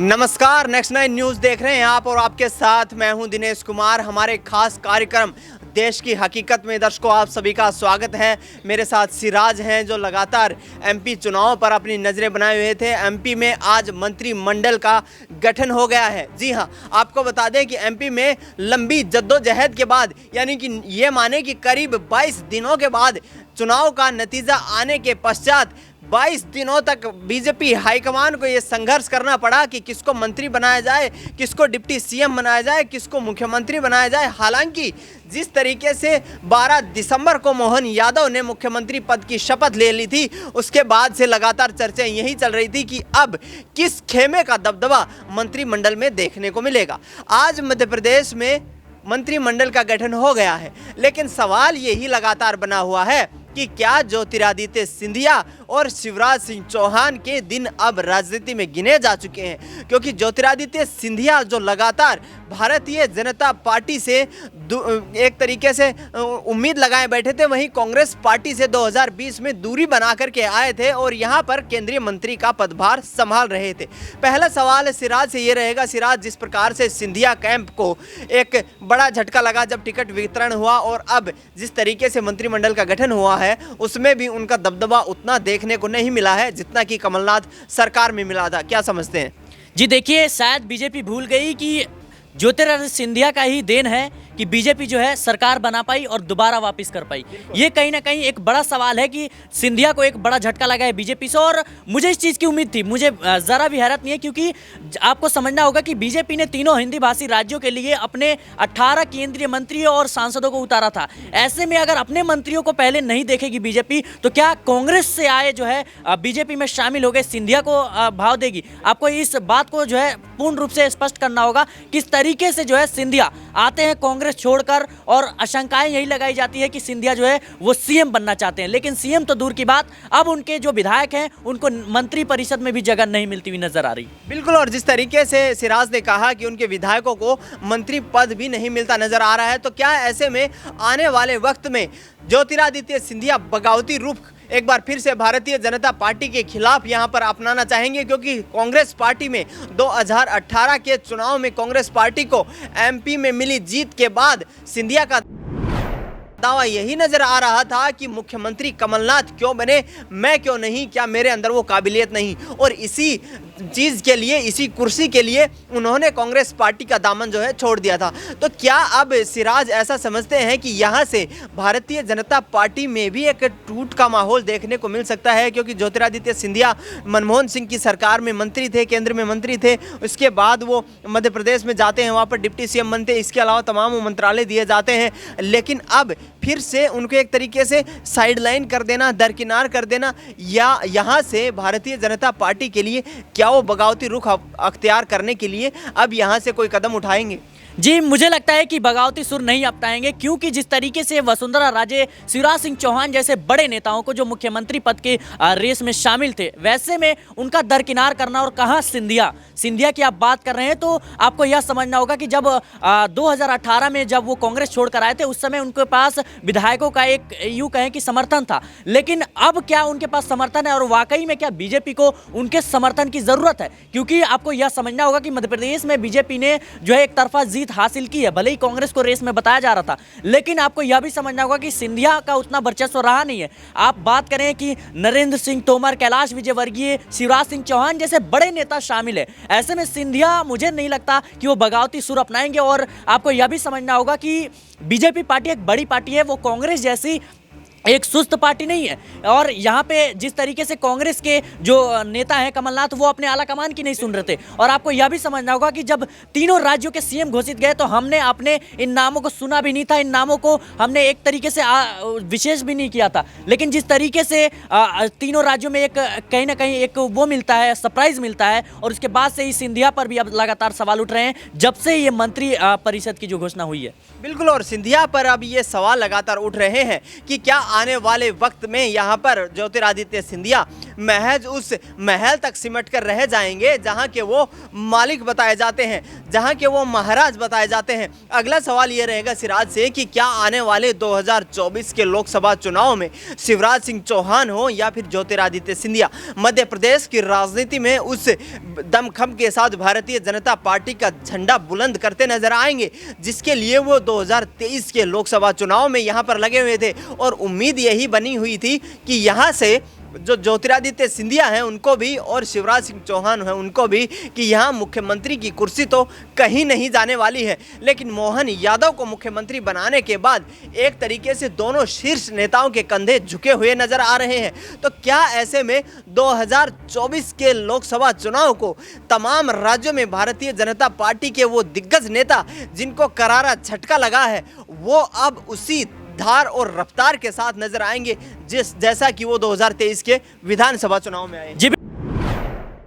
नमस्कार, next 9 news देख रहे हैं आप और आपके साथ मैं हूं दिनेश कुमार। हमारे खास कार्यक्रम देश की हकीकत में दर्शकों आप सभी का स्वागत है। मेरे साथ सिराज हैं जो लगातार एमपी चुनाव पर अपनी नज़रें बनाए हुए थे। एमपी में आज मंत्रिमंडल का गठन हो गया है। जी हां, आपको बता दें कि एमपी में लंबी जद्दोजहद के बाद, यानी कि ये माने कि करीब 22 दिनों के बाद चुनाव का नतीजा आने के पश्चात 22 दिनों तक बीजेपी हाईकमान को ये संघर्ष करना पड़ा कि किसको मंत्री बनाया जाए, किसको डिप्टी सीएम बनाया जाए, किसको मुख्यमंत्री बनाया जाए। हालांकि जिस तरीके से 12 दिसंबर को मोहन यादव ने मुख्यमंत्री पद की शपथ ले ली थी, उसके बाद से लगातार चर्चा यही चल रही थी कि अब किस खेमे का दबदबा मंत्रिमंडल में देखने को मिलेगा। आज मध्य प्रदेश में मंत्रिमंडल का गठन हो गया है, लेकिन सवाल यही लगातार बना हुआ है कि क्या ज्योतिरादित्य सिंधिया और शिवराज सिंह चौहान के दिन अब राजनीति में गिने जा चुके हैं। क्योंकि ज्योतिरादित्य सिंधिया जो लगातार भारतीय जनता पार्टी से एक तरीके से उम्मीद लगाए बैठे थे, वहीं कांग्रेस पार्टी से 2020 में दूरी बना करके आए थे और यहां पर केंद्रीय मंत्री का पदभार संभाल रहे थे। पहला सवाल सिराज से ये रहेगा, सिराज, जिस प्रकार से सिंधिया कैंप को एक बड़ा झटका लगा जब टिकट वितरण हुआ और अब जिस तरीके से मंत्रिमंडल का गठन हुआ है, उसमें भी उनका दबदबा उतना देखने को नहीं मिला है जितना कि कमलनाथ सरकार में मिला था। क्या समझते हैं? जी देखिए, शायद बीजेपी भूल गई कि ज्योतिरादित्य सिंधिया का ही देन है कि बीजेपी जो है सरकार बना पाई और दोबारा वापस कर पाई। ये कहीं ना कहीं एक बड़ा सवाल है कि सिंधिया को एक बड़ा झटका लगा है बीजेपी से, और मुझे इस चीज़ की उम्मीद थी। मुझे ज़रा भी हैरत नहीं है, क्योंकि आपको समझना होगा कि बीजेपी ने तीनों हिंदी भाषी राज्यों के लिए अपने 18 केंद्रीय मंत्री और सांसदों को उतारा था। ऐसे में अगर अपने मंत्रियों को पहले नहीं देखेगी बीजेपी, तो क्या कांग्रेस से आए जो है बीजेपी में शामिल हो गए सिंधिया को भाव देगी? आपको इस बात को जो है पूर्ण रूप से स्पष्ट करना होगा किस तरीके से जो है सिंधिया आते हैं कांग्रेस छोड़कर, और आशंकाएं यही लगाई जाती है कि सिंधिया जो है वो सीएम बनना चाहते हैं। लेकिन सीएम तो दूर की बात, अब उनके जो विधायक हैं उनको मंत्री परिषद में भी जगह नहीं मिलती हुई नजर आ रही। बिल्कुल, और जिस तरीके से सिराज ने कहा कि उनके विधायकों को मंत्री पद भी नहीं मिलता नजर आ रहा है, तो क्या ऐसे में आने वाले वक्त में ज्योतिरादित्य सिंधिया बगावती रूप एक बार फिर से भारतीय जनता पार्टी के खिलाफ यहां पर अपनाना चाहेंगे? क्योंकि कांग्रेस पार्टी में 2018 के चुनाव में कांग्रेस पार्टी को एमपी में मिली जीत के बाद सिंधिया का दावा यही नजर आ रहा था कि मुख्यमंत्री कमलनाथ क्यों बने, मैं क्यों नहीं, क्या मेरे अंदर वो काबिलियत नहीं? और इसी चीज़ के लिए, इसी कुर्सी के लिए उन्होंने कांग्रेस पार्टी का दामन जो है छोड़ दिया था। तो क्या अब सिराज ऐसा समझते हैं कि यहाँ से भारतीय जनता पार्टी में भी एक टूट का माहौल देखने को मिल सकता है? क्योंकि ज्योतिरादित्य सिंधिया मनमोहन सिंह की सरकार में मंत्री थे, केंद्र में मंत्री थे, उसके बाद वो मध्य प्रदेश में जाते हैं, वहाँ पर डिप्टी सीएम बनते हैं, इसके अलावा तमाम मंत्रालय दिए जाते हैं। लेकिन अब फिर से उनको एक तरीके से साइडलाइन कर देना, दरकिनार कर देना, या यहाँ से भारतीय जनता पार्टी के लिए क्या वो बगावती रुख अख्तियार करने के लिए अब यहाँ से कोई कदम उठाएंगे? जी, मुझे लगता है कि बगावती सुर नहीं अपनाएंगे, क्योंकि जिस तरीके से वसुंधरा राजे, शिवराज सिंह चौहान जैसे बड़े नेताओं को जो मुख्यमंत्री पद के रेस में शामिल थे, वैसे में उनका दरकिनार करना, और कहाँ सिंधिया की आप बात कर रहे हैं, तो आपको यह समझना होगा कि जब 2018 में जब वो कांग्रेस छोड़कर आए थे, उस समय उनके पास विधायकों का एक यूँ कहें कि समर्थन था। लेकिन अब क्या उनके पास समर्थन है, और वाकई में क्या बीजेपी को उनके समर्थन की ज़रूरत है? क्योंकि आपको यह समझना होगा कि मध्य प्रदेश में बीजेपी ने जो है एक तरफा जीत हासिल की है। भले ही कांग्रेस को रेस में बताया जा रहा था, लेकिन आपको यह भी समझना होगा कि सिंधिया का उतना वर्चस्व रहा नहीं है। आप बात करें कि नरेंद्र सिंह तोमर, कैलाश विजयवर्गीय, शिवराज सिंह चौहान जैसे बड़े नेता शामिल है। ऐसे में सिंधिया मुझे नहीं लगता कि वो बगावती सुर अपनाएंगे। और आपको यह भी समझना होगा कि बीजेपी पार्टी एक बड़ी पार्टी है, वो कांग्रेस जैसी एक सुस्त पार्टी नहीं है। और यहाँ पे जिस तरीके से कांग्रेस के जो नेता हैं कमलनाथ, वो अपने आला कमान की नहीं सुन रहे थे। और आपको यह भी समझना होगा कि जब तीनों राज्यों के सीएम घोषित गए, तो हमने अपने इन नामों को सुना भी नहीं था, इन नामों को हमने एक तरीके से विशेष भी नहीं किया था। लेकिन जिस तरीके से तीनों राज्यों में एक कहीं ना कहीं एक वो मिलता है, सरप्राइज मिलता है, और उसके बाद से ही सिंधिया पर भी अब लगातार सवाल उठ रहे हैं जब से ये मंत्री परिषद की जो घोषणा हुई है। बिल्कुल, और सिंधिया पर अब ये सवाल लगातार उठ रहे हैं कि क्या आने वाले वक्त में यहाँ पर ज्योतिरादित्य सिंधिया महज उस महल तक सिमट कर रह जाएंगे जहां के वो मालिक बताए जाते हैं, जहां के वो महाराज बताए जाते हैं। अगला सवाल ये रहेगा सिराज से कि क्या आने वाले 2024 के लोकसभा चुनाव में शिवराज सिंह चौहान हो या फिर ज्योतिरादित्य सिंधिया मध्य प्रदेश की राजनीति में उस दमखम के साथ भारतीय जनता पार्टी का झंडा बुलंद करते नजर आएंगे जिसके लिए वो 2023 के लोकसभा चुनाव में यहां पर लगे हुए थे। और उम्मीद यही बनी हुई थी कि यहां से जो ज्योतिरादित्य सिंधिया हैं उनको भी और शिवराज सिंह चौहान हैं उनको भी कि यहाँ मुख्यमंत्री की कुर्सी तो कहीं नहीं जाने वाली है। लेकिन मोहन यादव को मुख्यमंत्री बनाने के बाद एक तरीके से दोनों शीर्ष नेताओं के कंधे झुके हुए नजर आ रहे हैं। तो क्या ऐसे में 2024 के लोकसभा चुनाव को तमाम राज्यों में भारतीय जनता पार्टी के वो दिग्गज नेता जिनको करारा झटका लगा है वो अब उसी धार और रफ्तार के साथ नजर आएंगे जैसा कि वो 2023 के विधानसभा चुनाव में आए? जी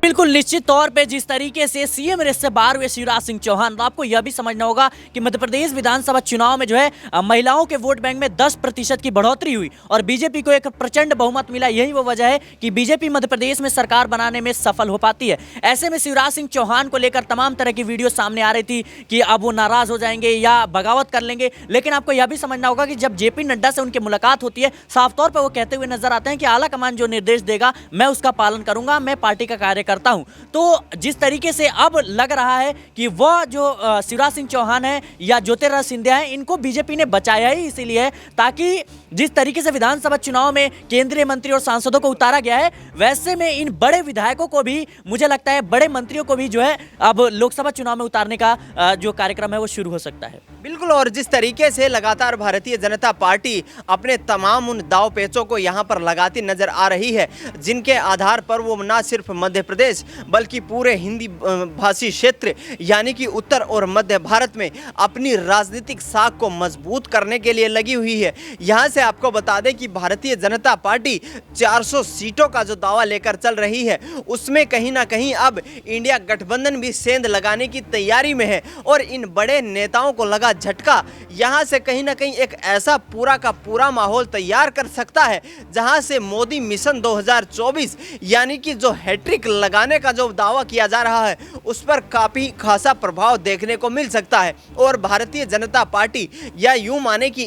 बिल्कुल निश्चित तौर पे जिस तरीके से सीएम रेस से बाहर हुए शिवराज सिंह चौहान, तो आपको यह भी समझना होगा कि मध्य प्रदेश विधानसभा चुनाव में जो है महिलाओं के वोट बैंक में 10% की बढ़ोतरी हुई और बीजेपी को एक प्रचंड बहुमत मिला। यही वो वजह है कि बीजेपी मध्य प्रदेश में सरकार बनाने में सफल हो पाती है। ऐसे में शिवराज सिंह चौहान को लेकर तमाम तरह की वीडियो सामने आ रही थी कि अब वो नाराज हो जाएंगे या बगावत कर लेंगे। लेकिन आपको यह भी समझना होगा कि जब जेपी नड्डा से उनकी मुलाकात होती है, साफ तौर पर वो कहते हुए नजर आते हैं कि आला कमान जो निर्देश देगा मैं उसका पालन करूंगा, मैं पार्टी का कार्य करता हूं। तो जिस तरीके से अब लग रहा है कि वह जो शिवराज सिंह चौहान है या ज्योतिरादित्य सिंधिया है इनको बीजेपी ने बचाया ही इसीलिए ताकि जिस तरीके से विधानसभा चुनाव में केंद्रीय मंत्री और सांसदों को उतारा गया है, वैसे में इन बड़े विधायकों को भी मुझे लगता है बड़े मंत्रियों को भी जो है अब लोकसभा चुनाव में उतारने का जो कार्यक्रम है वो शुरू हो सकता है। बिल्कुल। और जिस तरीके से लगातार भारतीय जनता पार्टी अपने तमाम उन दाव पेचों को यहाँ पर लगाती नजर आ रही है जिनके आधार पर वो न सिर्फ मध्य प्रदेश बल्कि पूरे हिंदी भाषी क्षेत्र यानी कि उत्तर और मध्य भारत में अपनी राजनीतिक साख को मजबूत करने के लिए लगी हुई है। यहाँ से आपको बता दें कि भारतीय जनता पार्टी 400 सीटों का जो दावा लेकर चल रही है उसमें कहीं ना कहीं अब इंडिया गठबंधन भी सेंध लगाने की तैयारी में है। और इन बड़े नेताओं को लगा झटका यहाँ से कहीं ना कहीं एक ऐसा पूरा का पूरा माहौल तैयार कर सकता है जहाँ से मोदी मिशन 2024 यानी कि जो हैट्रिक लगाने का जो दावा किया जा रहा है उस पर काफी खासा प्रभाव देखने को मिल सकता है। और भारतीय जनता पार्टी या यूं माने कि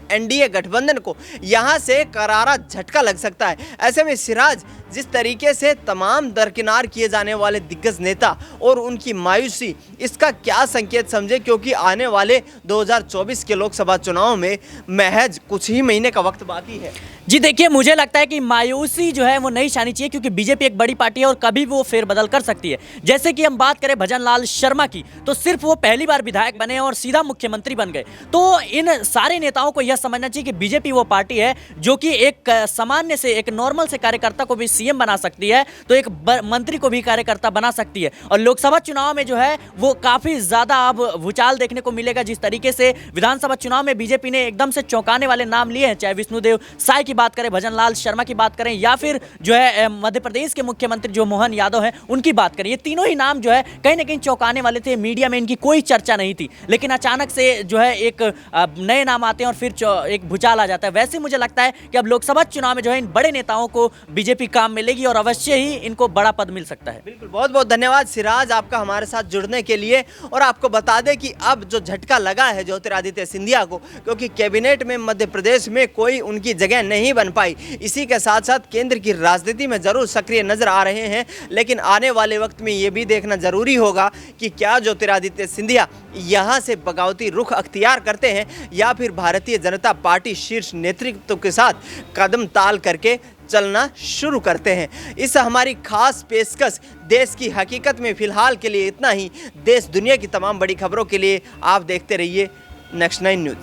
एनडीए गठबंधन को यहां से करारा झटका लग सकता है। ऐसे में सिराज जिस तरीके से तमाम दरकिनार किए जाने वाले दिग्गज नेता और उनकी मायूसी, इसका क्या संकेत समझे क्योंकि आने वाले 2024 के लोकसभा चुनाव में महज कुछ ही महीने का वक्त बाकी है। जी देखिए, मुझे लगता है कि मायूसी जो है वो नहीं छानी चाहिए क्योंकि बीजेपी एक बड़ी पार्टी है और कभी वो फेरबदल कर सकती है। जैसे कि हम बात करें भजन लाल शर्मा की, तो सिर्फ वो पहली बार विधायक बने और सीधा मुख्यमंत्री बन गए। तो इन सारे नेताओं को यह समझना चाहिए कि बीजेपी वो पार्टी है जो कि एक सामान्य से एक नॉर्मल से कार्यकर्ता को भी सीएम बना सकती है, तो एक मंत्री को भी कार्यकर्ता बना सकती है। और लोकसभा चुनाव में जो है वो काफी ज्यादा अब भूचाल देखने को मिलेगा। जिस तरीके से विधानसभा चुनाव में बीजेपी ने एकदम से चौंकाने वाले नाम लिए हैं, चाहे विष्णुदेव साय की बात करें, भजन लाल शर्मा की बात करें या फिर जो है मध्य प्रदेश के मुख्यमंत्री जो मोहन यादव हैं उनकी बात करें, ये तीनों ही नाम जो है कहीं ना कहीं चौंकाने वाले थे। मीडिया में इनकी कोई चर्चा नहीं थी, लेकिन अचानक से जो है एक नए नाम आते हैं और फिर एक भूचाल आ जाता है। वैसे मुझे लगता है कि अब लोकसभा चुनाव में जो है इन बड़े नेताओं को बीजेपी काम मिलेगी और अवश्य ही इनको बड़ा पद मिल सकता है। बिल्कुल, बहुत बहुत धन्यवाद सिराज आपका हमारे साथ जुड़ने के लिए। और आपको बता दें कि अब जो झटका लगा है ज्योतिरादित्य सिंधिया को, क्योंकि कैबिनेट में मध्य प्रदेश में कोई उनकी जगह नहीं बन पाई, इसी के साथ साथ केंद्र की राजनीति में जरूर सक्रिय नजर आ रहे हैं। लेकिन आने वाले वक्त में ये भी देखना जरूरी होगा कि क्या ज्योतिरादित्य सिंधिया यहाँ से बगावती रुख अख्तियार करते हैं या फिर भारतीय जनता पार्टी शीर्ष नेतृत्व के साथ कदम ताल करके चलना शुरू करते हैं। इस हमारी खास पेशकश देश की हकीकत में फिलहाल के लिए इतना ही। देश दुनिया की तमाम बड़ी खबरों के लिए आप देखते रहिए नेक्स्ट 9 न्यूज़।